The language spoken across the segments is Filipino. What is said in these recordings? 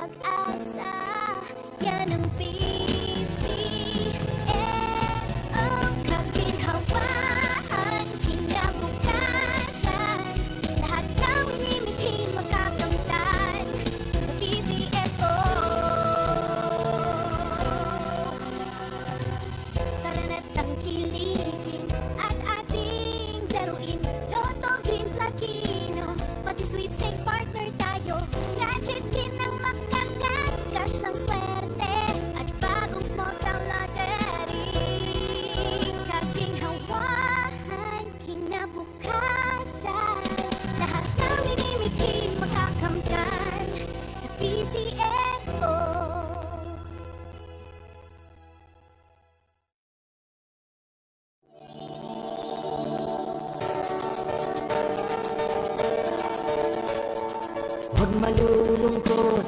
pag-asa. Yan ang PCSO. Kaginhawaan, kinabukasan. Lahat ng minimiting makakamtan sa PCSO. Tara na't tangkilikin at ating laruin. Lotto, games at kino, pati sweepstakes partner tayo. Gadget din ang makakas-cash ng swerte at bagong small town lottery. Kaginhawahan, kinabukasan. Lahat ng minimiting makakamtan sa PCSO. Huwag malulungkot,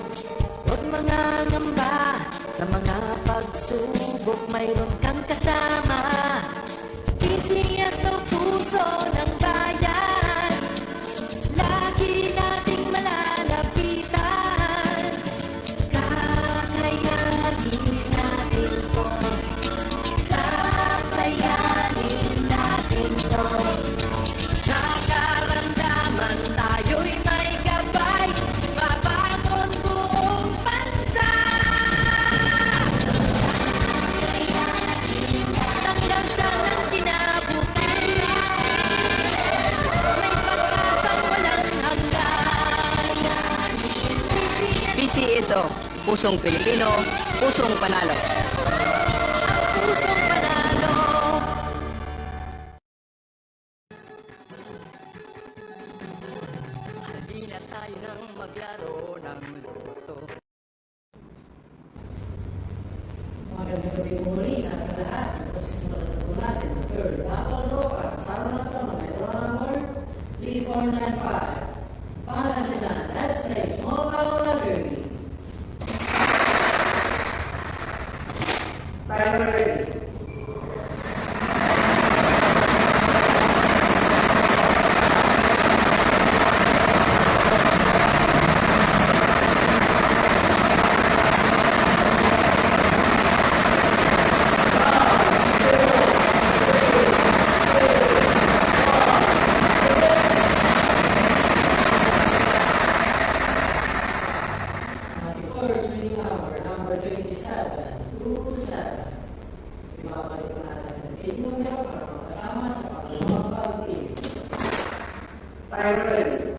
huwag mangangamba. Sa mga pagsubok mayroon kang kasama. PCSO, puso ng bayan. Lagi nating malalapitan. Kakayanin natin to. Kakayanin natin to. Sa karamdaman tayo'y may gabay. Babangon buong bansa. Tanglansa ng kinabukasan. May pag-asang walang hanggan. PCSO, pusong Pilipino, pusong panalo. Pusong panalo. Hindi na tayo nang maglaro ng loto. Magandang gabi muli sa ating lahat. Ito si simulan po natin ang third Apple Row at kasama na ito ng metro number 3495. Pangasinan, let's play small power lottery. Timer ready. Ating first winning number 2727. Ibabalik po natin ang pin numero para makasama sa pangalawang pag-pin. Timer ready.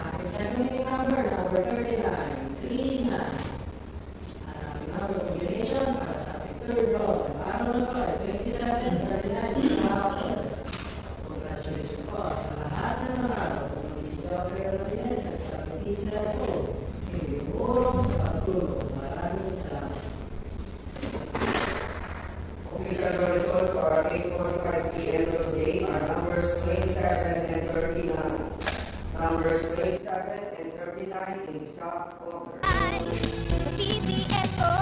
Ating second winning number 3939. Ang ating number combination para sa ating third draw. Ang araw na ito ay 2739 sa Apple. Congratulations po sa lahat ng nanalo. Kung si Geoffrey Rodriguez at sa PCSO, hindi umurong sa pagtulong. Maraming salamat. Official result for 8:45 p.m. today are numbers 27 and 39. Numbers 27 and 39 in stock order. Ay, sa PCSO.